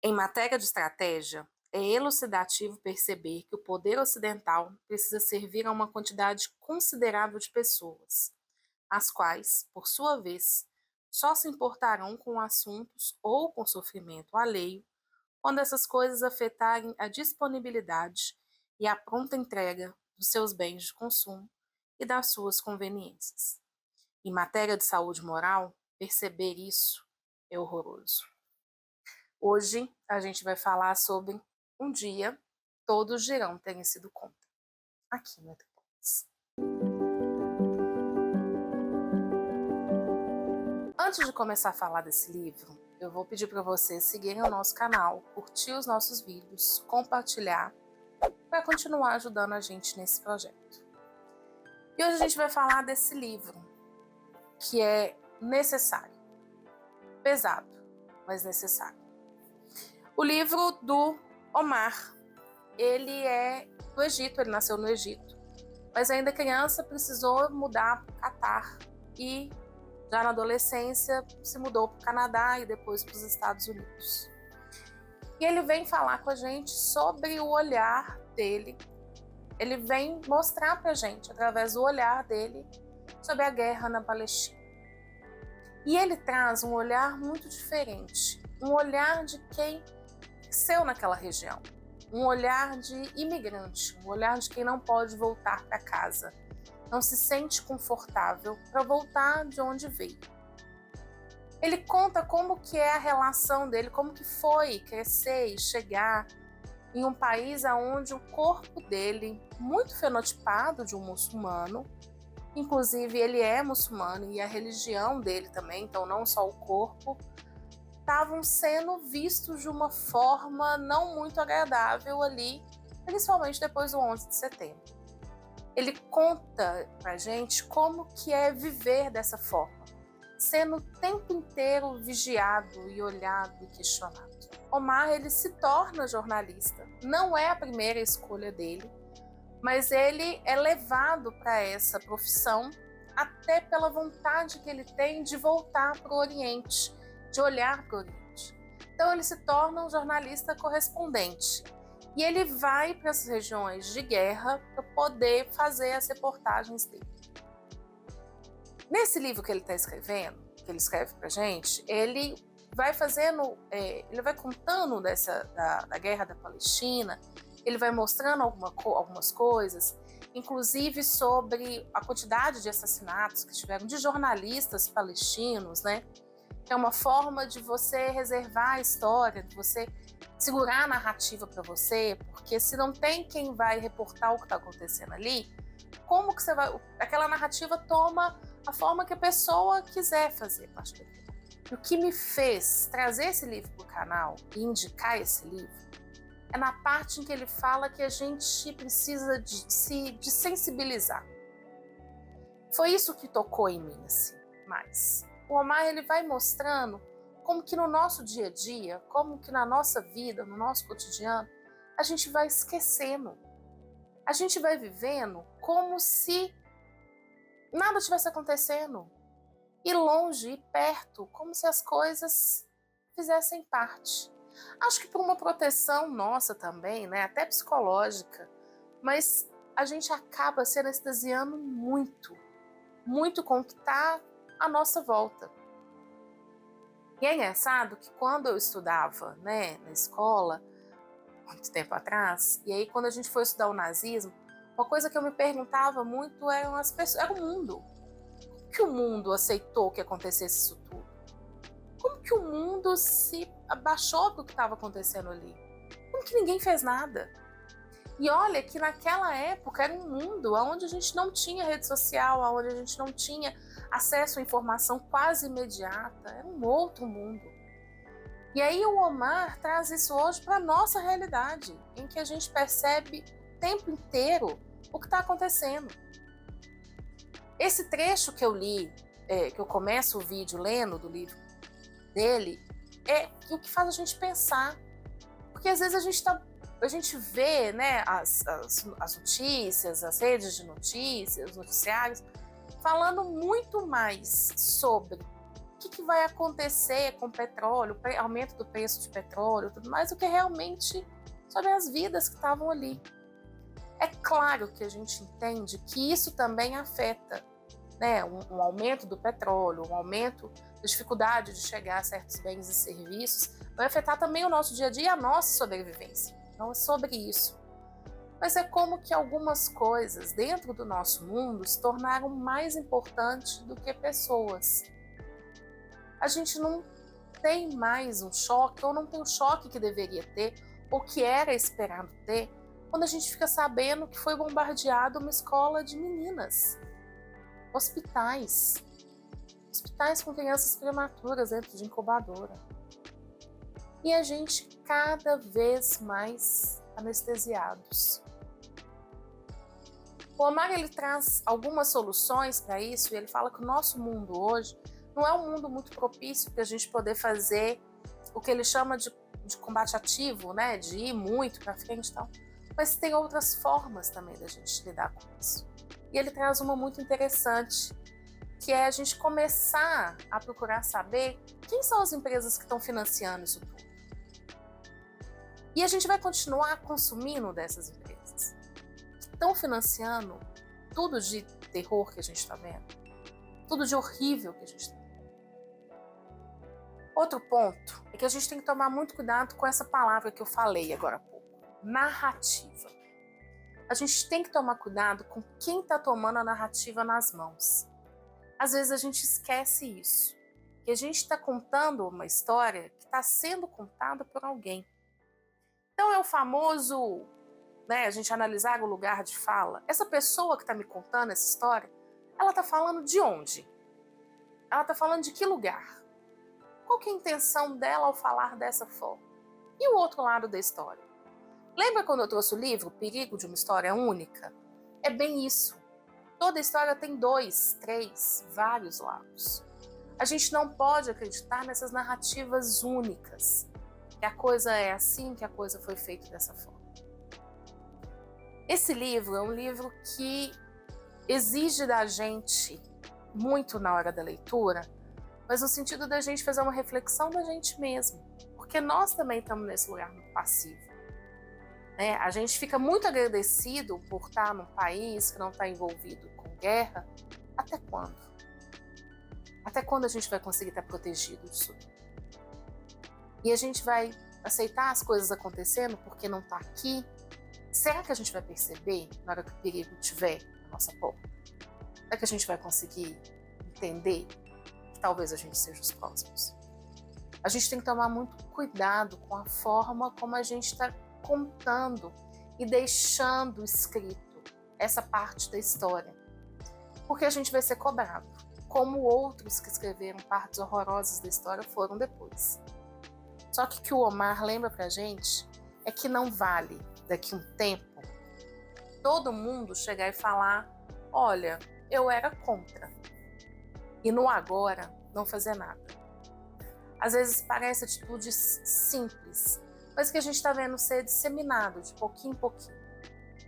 Em matéria de estratégia, é elucidativo perceber que o poder ocidental precisa servir a uma quantidade considerável de pessoas, as quais, por sua vez, só se importarão com assuntos ou com sofrimento alheio quando essas coisas afetarem a disponibilidade e a pronta entrega dos seus bens de consumo e das suas conveniências. Em matéria de saúde moral, perceber isso é horroroso. Hoje a gente vai falar sobre um dia todos dirão terem sido contra, aqui no Etripolis. Antes de começar a falar desse livro, eu vou pedir para vocês seguirem o nosso canal, curtir os nossos vídeos, compartilhar, para continuar ajudando a gente nesse projeto. E hoje a gente vai falar desse livro, que é necessário. Pesado, mas necessário. O livro do Omar. Ele é do Egito, ele nasceu no Egito, mas ainda criança precisou mudar para o Catar e já na adolescência se mudou para o Canadá e depois para os Estados Unidos. E ele vem falar com a gente sobre o olhar dele, ele vem mostrar para a gente, através do olhar dele, sobre a guerra na Palestina. E ele traz um olhar muito diferente, um olhar de quem nasceu naquela região. Um olhar de imigrante, um olhar de quem não pode voltar para casa, não se sente confortável para voltar de onde veio. Ele conta como que é a relação dele, como que foi crescer e chegar em um país onde o corpo dele, muito fenotipado de um muçulmano, inclusive ele é muçulmano e a religião dele também, então não só o corpo, estavam sendo vistos de uma forma não muito agradável ali, principalmente depois do 11 de setembro. Ele conta pra gente como que é viver dessa forma, sendo o tempo inteiro vigiado e olhado e questionado. Omar, ele se torna jornalista, não é a primeira escolha dele, mas ele é levado para essa profissão até pela vontade que ele tem de voltar para o Oriente, de olhar para o Oriente. Então ele se torna um jornalista correspondente e ele vai para as regiões de guerra para poder fazer as reportagens dele. Nesse livro que ele está escrevendo, que ele escreve para a gente, ele vai ele vai contando da guerra da Palestina, ele vai mostrando algumas coisas, inclusive sobre a quantidade de assassinatos que tiveram de jornalistas palestinos, né? É uma forma de você reservar a história, de você segurar a narrativa para você, porque se não tem quem vai reportar o que está acontecendo ali, como que você vai... Aquela narrativa toma a forma que a pessoa quiser fazer parte daquilo. E o que me fez trazer esse livro para o canal e indicar esse livro é na parte em que ele fala que a gente precisa de sensibilizar. Foi isso que tocou em mim, assim, mais. O Omar, ele vai mostrando como que no nosso dia a dia, como que na nossa vida, no nosso cotidiano, a gente vai esquecendo. A gente vai vivendo como se nada estivesse acontecendo. E longe, e perto, como se as coisas fizessem parte. Acho que por uma proteção nossa também, né, até psicológica, mas a gente acaba se anestesiando muito, muito com o que está à nossa volta. E é engraçado que quando eu estudava, né, na escola, muito tempo atrás, e aí quando a gente foi estudar o nazismo, uma coisa que eu me perguntava muito eram as pessoas, era o mundo. Como que o mundo aceitou que acontecesse isso tudo? Como que o mundo se abaixou para o que estava acontecendo ali? Como que ninguém fez nada? E olha que naquela época era um mundo onde a gente não tinha rede social, onde a gente não tinha acesso à informação quase imediata, era um outro mundo. E aí o Omar traz isso hoje para a nossa realidade, em que a gente percebe o tempo inteiro o que está acontecendo. Esse trecho que eu li, que eu começo o vídeo lendo do livro dele, é o que faz a gente pensar. Porque às vezes a gente vê, né, as notícias, as redes de notícias, os noticiários, falando muito mais sobre que vai acontecer com o petróleo, aumento do preço de petróleo, tudo mais, do que realmente sobre as vidas que estavam ali. É claro que a gente entende que isso também afeta, né, um aumento do petróleo, um aumento da dificuldade de chegar a certos bens e serviços, vai afetar também o nosso dia a dia e a nossa sobrevivência. Não é sobre isso. Mas é como que algumas coisas dentro do nosso mundo se tornaram mais importantes do que pessoas. A gente não tem mais um choque, ou não tem o choque que deveria ter, ou que era esperado ter, quando a gente fica sabendo que foi bombardeada uma escola de meninas. Hospitais com crianças prematuras dentro de incubadora. E a gente cada vez mais anestesiados. O Omar, ele traz algumas soluções para isso, e ele fala que o nosso mundo hoje não é um mundo muito propício para a gente poder fazer o que ele chama de combate ativo, né? De ir muito para frente e tal. Mas tem outras formas também da gente lidar com isso. E ele traz uma muito interessante, que é a gente começar a procurar saber quem são as empresas que estão financiando isso tudo. E a gente vai continuar consumindo dessas empresas que estão financiando tudo de terror que a gente está vendo, tudo de horrível que a gente está vendo. Outro ponto é que a gente tem que tomar muito cuidado com essa palavra que eu falei agora há pouco, narrativa. A gente tem que tomar cuidado com quem está tomando a narrativa nas mãos. Às vezes a gente esquece isso, que a gente está contando uma história que está sendo contada por alguém. Então é o famoso, né, a gente analisar o lugar de fala. Essa pessoa que está me contando essa história, ela está falando de onde? Ela está falando de que lugar? Qual que é a intenção dela ao falar dessa forma? E o outro lado da história? Lembra quando eu trouxe o livro O Perigo de uma História Única? É bem isso. Toda história tem 2, 3, vários lados. A gente não pode acreditar nessas narrativas únicas, que a coisa é assim, que a coisa foi feita dessa forma. Esse livro é um livro que exige da gente muito na hora da leitura, mas no sentido da gente fazer uma reflexão da gente mesmo, porque nós também estamos nesse lugar muito passivo. Né? A gente fica muito agradecido por estar num país que não está envolvido com guerra. Até quando? Até quando a gente vai conseguir estar protegido disso? E a gente vai aceitar as coisas acontecendo porque não está aqui? Será que a gente vai perceber na hora que o perigo estiver na nossa porta? Será que a gente vai conseguir entender que talvez a gente seja os próximos? A gente tem que tomar muito cuidado com a forma como a gente está contando e deixando escrito essa parte da história, porque a gente vai ser cobrado, como outros que escreveram partes horrorosas da história foram depois. Só que o que o Omar lembra pra gente é que não vale, daqui a um tempo, todo mundo chegar e falar: olha, eu era contra, e no agora não fazer nada. Às vezes parece atitudes simples, mas que a gente está vendo ser disseminado de pouquinho em pouquinho.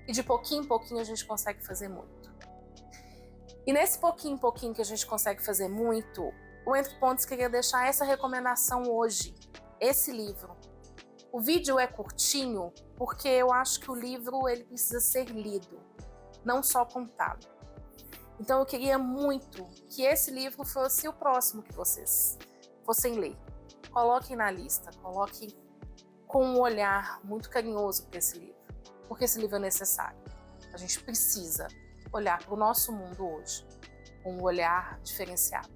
E de pouquinho em pouquinho a gente consegue fazer muito. E nesse pouquinho em pouquinho que a gente consegue fazer muito, o Entre Pontos queria deixar essa recomendação hoje, esse livro. O vídeo é curtinho porque eu acho que o livro ele precisa ser lido, não só contado. Então eu queria muito que esse livro fosse o próximo que vocês fossem ler. Coloquem na lista, coloquem com um olhar muito carinhoso para esse livro, porque esse livro é necessário. A gente precisa olhar para o nosso mundo hoje com um olhar diferenciado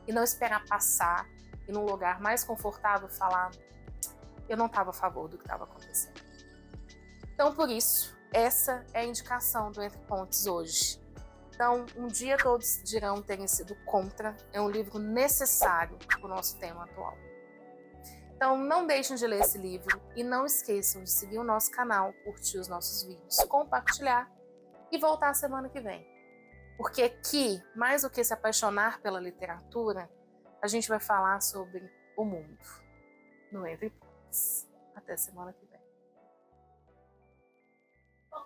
e não esperar passar e num lugar mais confortável falar: eu não estava a favor do que estava acontecendo. Então, por isso, essa é a indicação do Entre Pontes hoje. Então, um dia todos dirão terem sido contra, é um livro necessário para o nosso tema atual. Então, não deixem de ler esse livro e não esqueçam de seguir o nosso canal, curtir os nossos vídeos, compartilhar e voltar semana que vem. Porque aqui, mais do que se apaixonar pela literatura, a gente vai falar sobre o mundo no Entre Pontes. Até semana que vem.